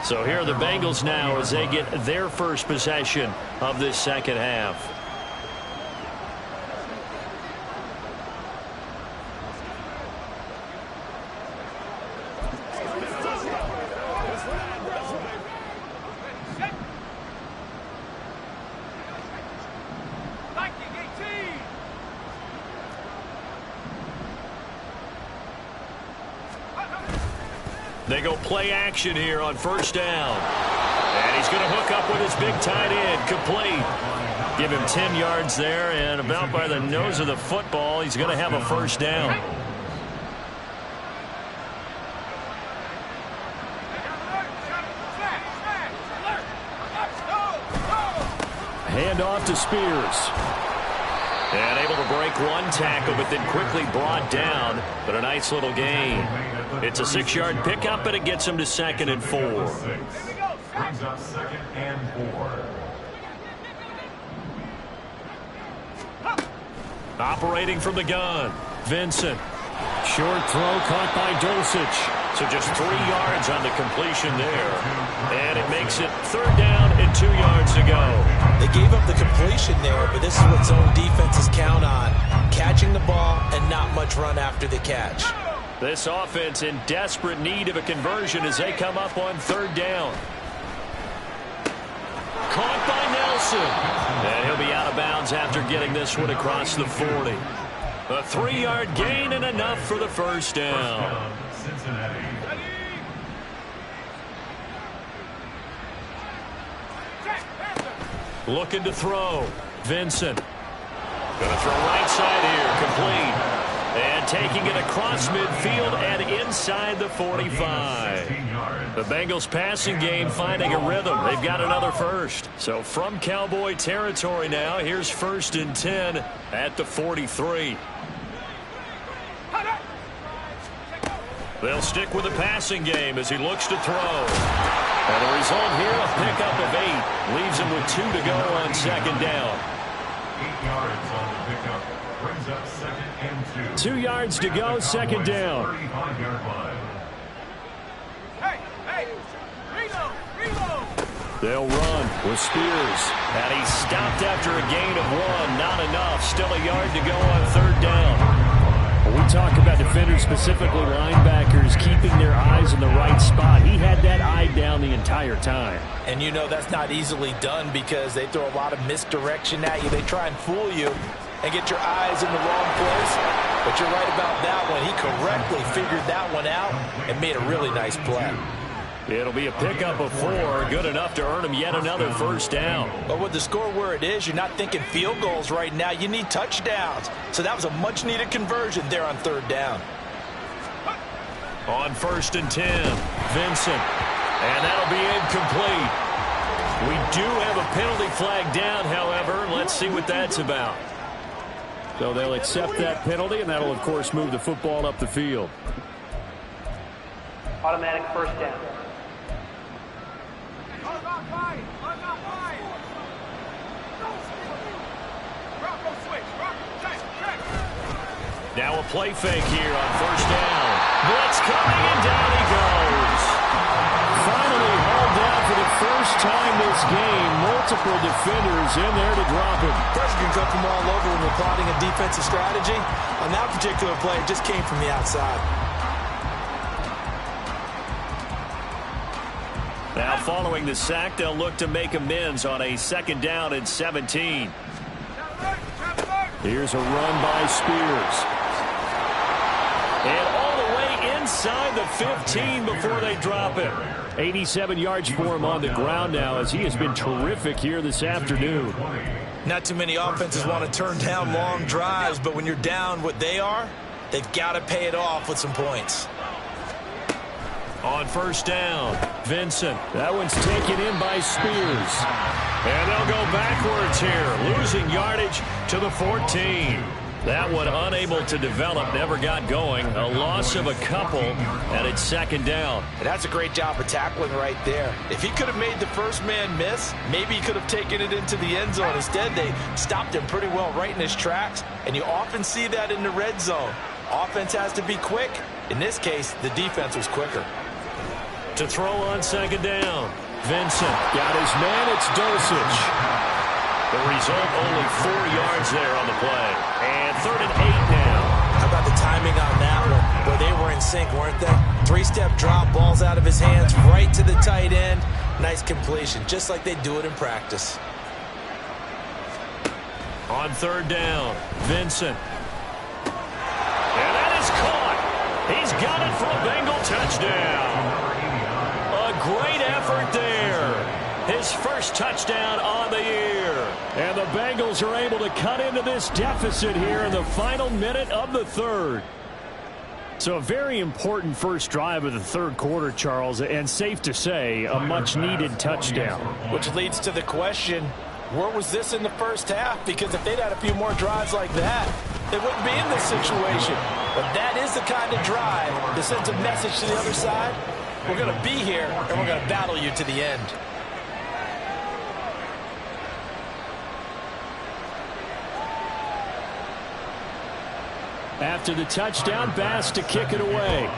So here are the Bengals now as they get their first possession of this second half. They go play action here on first down. And he's going to hook up with his big tight end. Complete. Give him 10 yards there, and about by the nose of the football, he's going to have a first down. Hand off to Spears. And able to break one tackle, but then quickly brought down. But a nice little gain. It's a 6-yard pickup, and it gets him to 2nd and 4. Brings up 2nd and 4. Operating from the gun. Vincent. Short throw caught by Dulcich. So just 3 yards on the completion there. And it makes it 3rd down and 2 yards to go. They gave up the completion there, but this is what zone defenses count on. Catching the ball and not much run after the catch. This offense in desperate need of a conversion as they come up on 3rd down. Caught by Nelson. And he'll be out of bounds after getting this one across the 40. A 3-yard gain and enough for the first down. Cincinnati. Looking to throw. Vincent. Going to throw right side here. Complete. And taking it across midfield and inside the 45. The Bengals passing game finding a rhythm. They've got another first. So from Cowboy territory now, here's 1st and 10 at the 43. They'll stick with the passing game as he looks to throw. And the result here, a pickup of 8. Leaves him with 2 to go on 2nd down. 8 yards on the pickup. Brings up 2nd and 2. 2 yards to go, 2nd down. 35-yard line. They'll run with Spears. And he's stopped after a gain of 1. Not enough. Still a yard to go on 3rd down. When we talk about defenders, specifically linebackers, keeping their eyes in the right spot, he had that eye down the entire time. And you know that's not easily done because they throw a lot of misdirection at you. They try and fool you and get your eyes in the wrong place. But you're right about that one. He correctly figured that one out and made a really nice play. It'll be a pickup of 4, good enough to earn him yet another first down. But with the score where it is, you're not thinking field goals right now. You need touchdowns. So that was a much-needed conversion there on 3rd down. On 1st and 10, Vincent. And that'll be incomplete. We do have a penalty flag down, however. Let's see what that's about. So they'll accept that penalty, and that'll, of course, move the football up the field. Automatic first down. Now a play fake here on 1st down. Blitz coming, and down he goes. Finally hauled down for the first time this game. Multiple defenders in there to drop him. Pressure can come from all over when you're plotting a defensive strategy. On that particular play, it just came from the outside. Now following the sack, they'll look to make amends on a 2nd down and 17. Here's a run by Spears. And all the way inside the 15 before they drop it. 87 yards for him on the ground now as he has been terrific here this afternoon. Not too many offenses want to turn down long drives, but when you're down what they are, they've got to pay it off with some points. On 1st down, Vincent. That one's taken in by Spears. And they'll go backwards here, losing yardage to the 14. That one unable to develop, never got going. A loss of a couple, and it's 2nd down. And that's a great job of tackling right there. If he could have made the first man miss, maybe he could have taken it into the end zone. Instead, they stopped him pretty well right in his tracks, and you often see that in the red zone. Offense has to be quick. In this case, the defense was quicker. To throw on second down. Vincent got his man. It's Dulcich. The result, only 4 yards there on the play. And 3rd and 8 now. How about the timing on that one? Boy, they were in sync, weren't they? 3-step drop, balls out of his hands, right to the tight end. Nice completion, just like they do it in practice. On 3rd down, Vincent. And that is caught. He's got it for a Bengal touchdown. A great effort there. His first touchdown on the year. And the Bengals are able to cut into this deficit here in the final minute of the 3rd. So a very important first drive of the 3rd quarter, Charles, and safe to say, a much-needed touchdown. Which leads to the question, where was this in the first half? Because if they'd had a few more drives like that, they wouldn't be in this situation. But that is the kind of drive that sends a message to the other side. We're going to be here, and we're going to battle you to the end. After the touchdown, Bass to kick it away.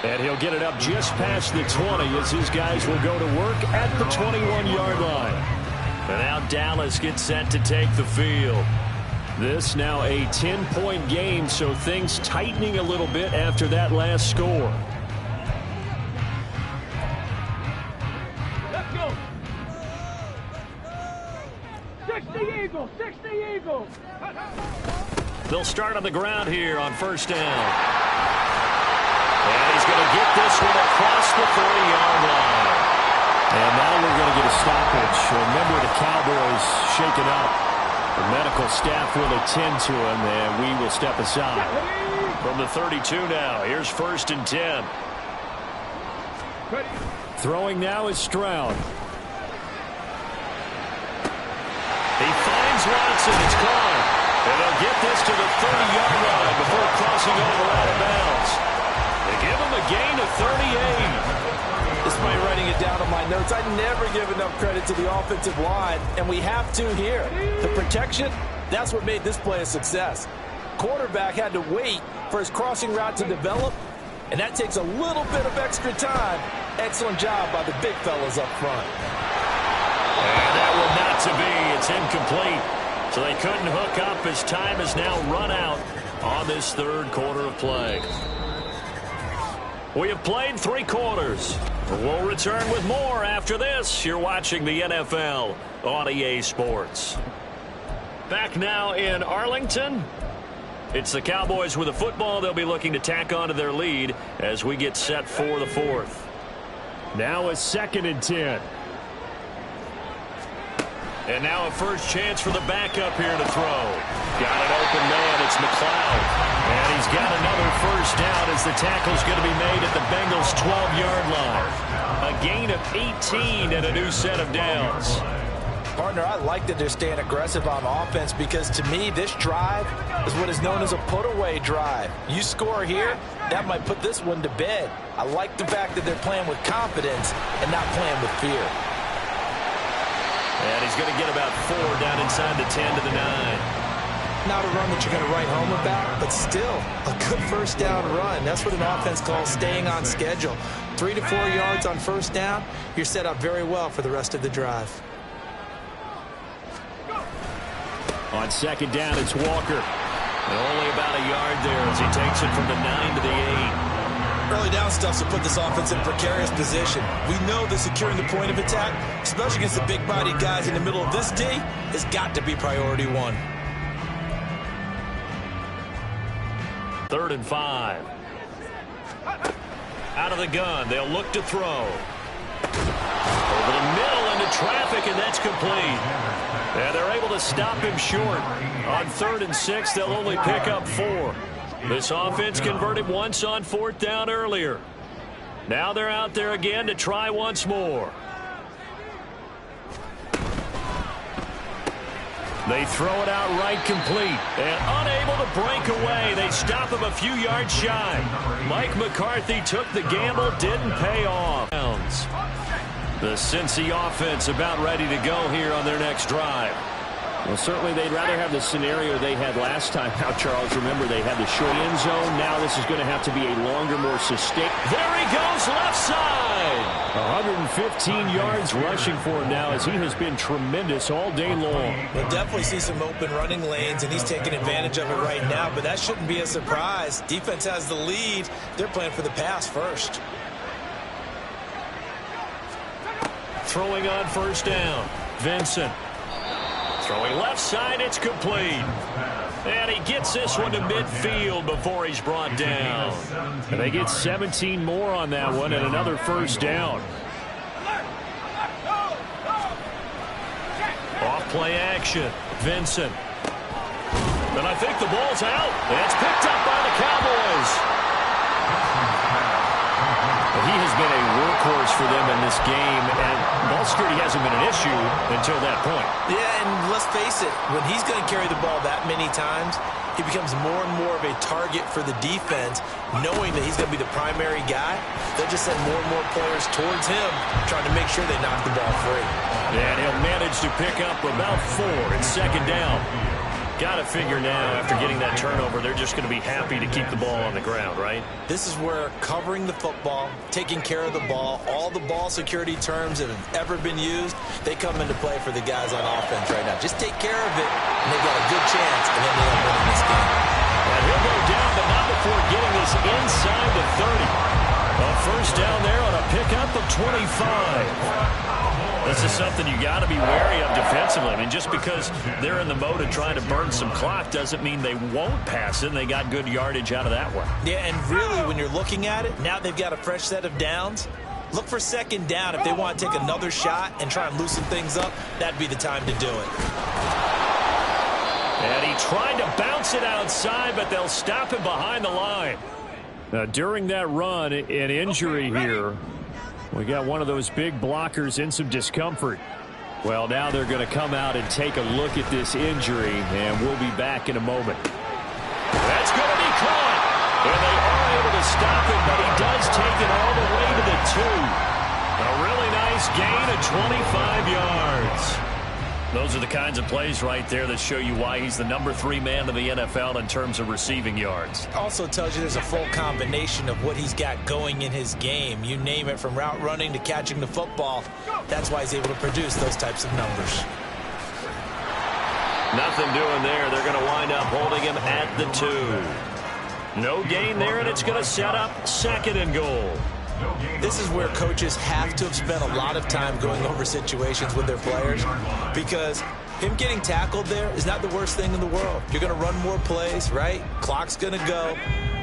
And he'll get it up just past the 20 as his guys will go to work at the 21-yard line. And now Dallas gets set to take the field. This now a 10-point game, so things tightening a little bit after that last score. They'll start on the ground here on 1st down. And he's going to get this one across the 40-yard line. And now we're going to get a stoppage. Remember, the Cowboys shaken up. The medical staff will attend to him, and we will step aside. From the 32 now, here's 1st and 10. Throwing now is Stroud. He finds Watson. It's caught. And they'll get this to the 30-yard line before crossing over out of bounds. They give him a gain of 38. Despite writing it down on my notes, I never give enough credit to the offensive line, and we have to here. The protection, that's what made this play a success. Quarterback had to wait for his crossing route to develop, and that takes a little bit of extra time. Excellent job by the big fellas up front. And that will not to be. It's incomplete. So they couldn't hook up as time has now run out on this 3rd quarter of play. We have played 3 quarters. We'll return with more after this. You're watching the NFL on EA Sports. Back now in Arlington. It's the Cowboys with the football. They'll be looking to tack on to their lead as we get set for the 4th. Now a 2nd and 10. And now a first chance for the backup here to throw. Got an open man. It's McLeod. And he's got another first down as the tackle's going to be made at the Bengals' 12-yard line. A gain of 18 and a new set of downs. Partner, I like that they're staying aggressive on offense because, to me, this drive is what is known as a put-away drive. You score here, that might put this one to bed. I like the fact that they're playing with confidence and not playing with fear. And he's going to get about 4 down inside the 10 to the 9. Not a run that you're going to write home about, but still a good first down run. That's what an offense calls staying on schedule. 3 to 4 yards on first down, you're set up very well for the rest of the drive. On 2nd down, it's Walker. And only about a yard there as he takes it from the 9 to the 8. Early down stuff to put this offense in a precarious position. We know that securing the point of attack, especially against the big-bodied guys in the middle of this D, has got to be priority 1. 3rd and 5. Out of the gun, they'll look to throw. Over the middle into traffic, and that's complete. And they're able to stop him short. On 3rd and 6, they'll only pick up 4. This offense converted once on 4th down earlier. Now they're out there again to try once more. They throw it out right complete. And unable to break away. They stop him a few yards shy. Mike McCarthy took the gamble, didn't pay off. The Cincy offense about ready to go here on their next drive. Well, certainly they'd rather have the scenario they had last time out, Charles. Remember, they had the short end zone. Now this is going to have to be a longer, more sustained. There he goes, left side. 115 yards rushing for him now as he has been tremendous all day long. We'll definitely see some open running lanes, and he's taking advantage of it right now, but that shouldn't be a surprise. Defense has the lead. They're playing for the pass first. Throwing on first down, Vincent. Throwing left side, it's complete. And he gets this one to midfield before he's brought down. And they get 17 more on that one and another first down. Off play action, Vincent. And I think the ball's out. It's picked up by the Cowboys. He has been a workhorse for them in this game, and ball security hasn't been an issue until that point. Yeah, and let's face it, when he's going to carry the ball that many times, he becomes more and more of a target for the defense, knowing that he's going to be the primary guy. They'll just send more and more players towards him, trying to make sure they knock the ball free. And he'll manage to pick up about 4. It's second down. Got to figure now, after getting that turnover, they're just going to be happy to keep the ball on the ground, right? This is where covering the football, taking care of the ball, all the ball security terms that have ever been used, they come into play for the guys on offense right now. Just take care of it, and they've got a good chance, and then they'll win this game. And he'll go down, but not before getting this inside the 30. A first down there on a pickup of 25. This is something you got to be wary of defensively. I mean, just because they're in the mode of trying to burn some clock doesn't mean they won't pass it, and they got good yardage out of that one. Yeah, and really, when you're looking at it, now they've got a fresh set of downs. Look for second down. If they want to take another shot and try and loosen things up, that'd be the time to do it. And he tried to bounce it outside, but they'll stop him behind the line. Now, during that run, an injury here. We got one of those big blockers in some discomfort. Well, now they're going to come out and take a look at this injury, and we'll be back in a moment. That's going to be caught. And they are able to stop him, but he does take it all the way to the 2. A really nice gain of 25 yards. Those are the kinds of plays right there that show you why he's the number 3 man in the NFL in terms of receiving yards. Also tells you there's a full combination of what he's got going in his game. You name it, from route running to catching the football. That's why he's able to produce those types of numbers. Nothing doing there. They're going to wind up holding him at the 2. No gain there, and it's going to set up second and goal. This is where coaches have to have spent a lot of time going over situations with their players, because him getting tackled there is not the worst thing in the world. You're going to run more plays, right? Clock's going to go.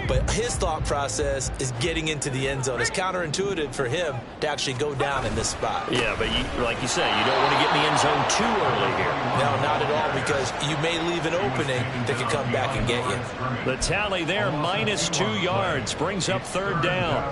But his thought process is getting into the end zone. It's counterintuitive for him to actually go down in this spot. Yeah, but like you say, you don't want to get in the end zone too early here. No, not at all, because you may leave an opening that can come back and get you. The tally there, minus 2 yards, brings up third down.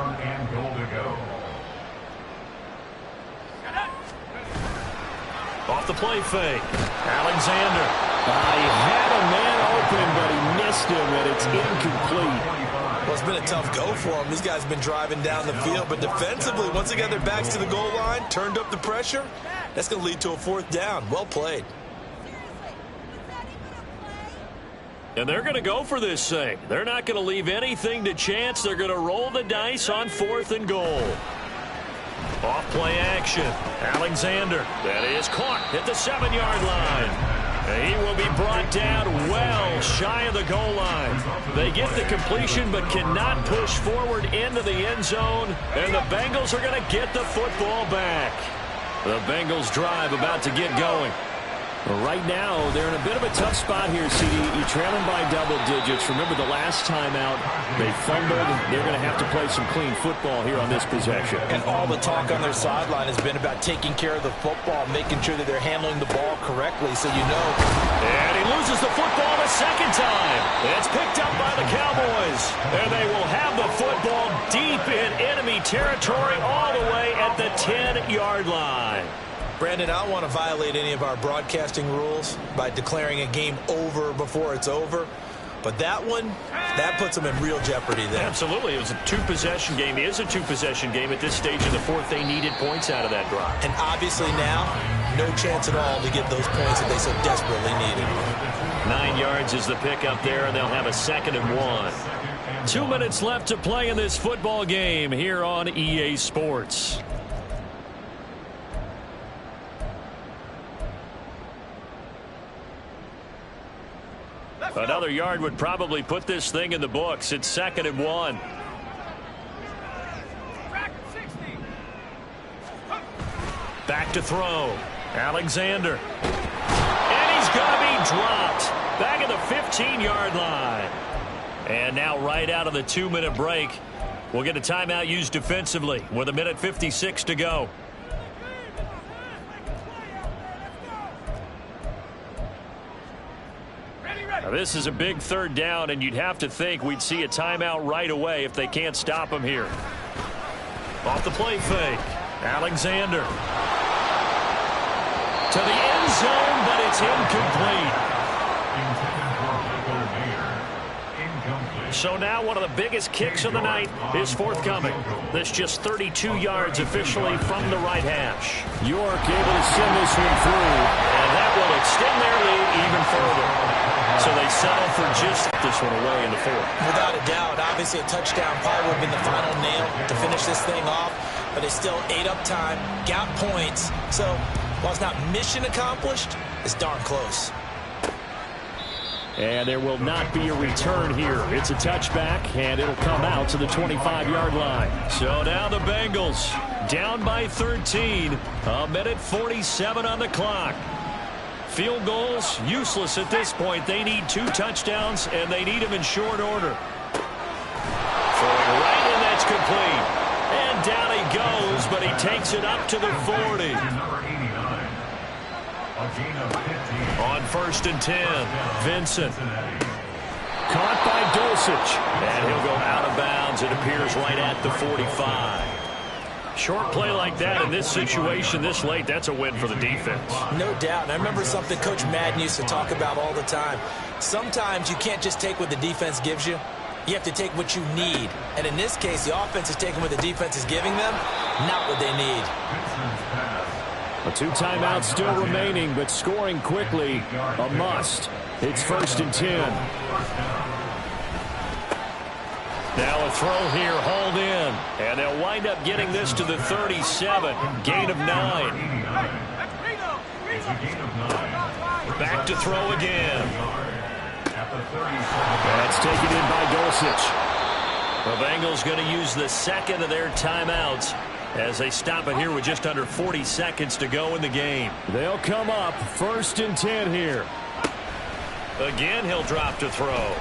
Off the play fake, Alexander. He had a man open, but he missed him, and it's incomplete. Well, it's been a tough go for him. These guys have been driving down the field, but defensively, once they got their backs to the goal line, turned up the pressure, that's going to lead to a fourth down. Well played. And they're going to go for this thing. They're not going to leave anything to chance. They're going to roll the dice on 4th and goal. Off play action. Alexander. That is caught at the 7-yard line. He will be brought down well shy of the goal line. They get the completion but cannot push forward into the end zone. And the Bengals are going to get the football back. The Bengals drive about to get going. Well, right now, they're in a bit of a tough spot here, CD. You're trailing by double digits. Remember the last time out, they fumbled. They're going to have to play some clean football here on this possession. And all the talk on their sideline has been about taking care of the football, making sure that they're handling the ball correctly, so you know. And he loses the football a second time. It's picked up by the Cowboys. And they will have the football deep in enemy territory all the way at the 10-yard line. Brandon, I don't want to violate any of our broadcasting rules by declaring a game over before it's over. But that one, that puts them in real jeopardy there. Absolutely. It was a two-possession game. It is a two-possession game at this stage in the fourth. They needed points out of that drive. And obviously now, no chance at all to get those points that they so desperately needed. 9 yards is the pickup there, and they'll have a 2nd and 1. 2 minutes left to play in this football game here on EA Sports. Another yard would probably put this thing in the books. It's 2nd and 1. Back to throw. Alexander. And he's going to be dropped. Back at the 15-yard line. And now right out of the 2-minute break, we'll get a timeout used defensively with 1:56 to go. Now this is a big 3rd down, and you'd have to think we'd see a timeout right away if they can't stop him here. Off the play fake. Alexander. To the end zone, but it's incomplete. So now one of the biggest kicks of the night is forthcoming. This just 32 yards officially from the right hash. York able to send this one through, and that will extend their lead even further. So they settle for just this one away in the 4th. Without a doubt, obviously a touchdown probably would have been the final nail to finish this thing off, but they still ate up time, got points. So while it's not mission accomplished, it's darn close. And there will not be a return here. It's a touchback, and it'll come out to the 25-yard line. So now the Bengals down by 13. 1:47 on the clock. Field goals useless at this point. They need 2 touchdowns, and they need them in short order. Throwing right, and that's complete. And down he goes, but he takes it up to the 40. On 1st and 10, Vincent. Caught by Dulcich. And he'll go out of bounds. It appears right at the 45. Short play like that in this situation this late, that's a win for the defense. No doubt. And I remember something Coach Madden used to talk about all the time. Sometimes you can't just take what the defense gives you. You have to take what you need. And in this case, the offense is taking what the defense is giving them, not what they need. A 2 timeouts still remaining, but scoring quickly, a must. It's 1st and 10. Now a throw here, hauled in. And they'll wind up getting this to the 37. Gain of 9. Back to throw again. That's taken in by Dulcich. The Bengals going to use the 2nd of their timeouts as they stop it here with just under 40 seconds to go in the game. They'll come up 1st and 10 here. Again, he'll drop to throw.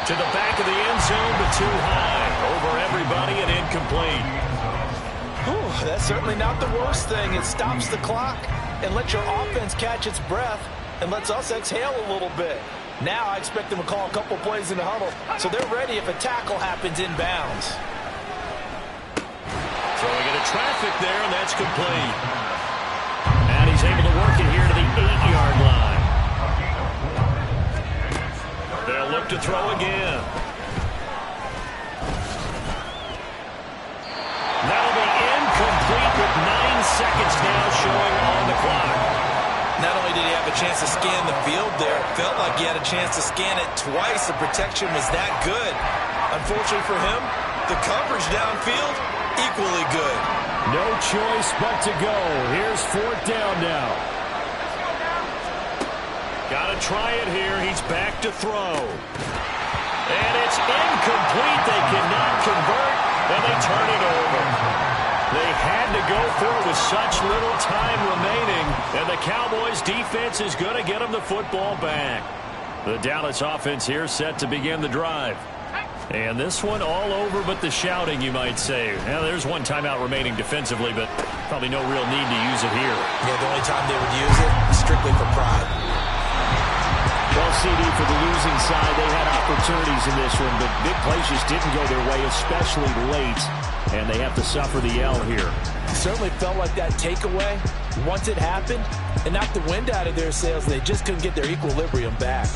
To the back of the end zone, but too high. Over everybody and incomplete. Whew, that's certainly not the worst thing. It stops the clock and lets your offense catch its breath and lets us exhale a little bit. Now I expect them to call a couple plays in the huddle, so they're ready if a tackle happens inbounds. Throwing into traffic there, and that's complete. And he's able to work it here to the 8-yard line. They'll look to throw again. That'll be incomplete with 9 seconds now showing on the clock. Not only did he have a chance to scan the field there, it felt like he had a chance to scan it twice. The protection was that good. Unfortunately for him, the coverage downfield, equally good. No choice but to go. Here's 4th down now. Got to try it here. He's back to throw. And it's incomplete. They cannot convert, and they turn it over. They had to go for it with such little time remaining, and the Cowboys defense is going to get them the football back. The Dallas offense here set to begin the drive. And this one all over but the shouting, you might say. Now, there's 1 timeout remaining defensively, but probably no real need to use it here. Yeah, the only time they would use it is strictly for pride. Well, CD, for the losing side, they had opportunities in this one, but big plays just didn't go their way, especially late, and they have to suffer the L here. It certainly felt like that takeaway, once it happened, it knocked the wind out of their sails, and they just couldn't get their equilibrium back.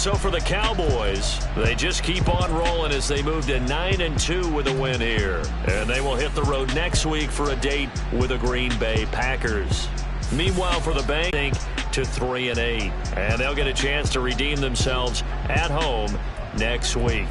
So for the Cowboys, they just keep on rolling as they move to 9-2 with a win here. And they will hit the road next week for a date with the Green Bay Packers. Meanwhile, for the Bengals, to 3-8. And they'll get a chance to redeem themselves at home next week.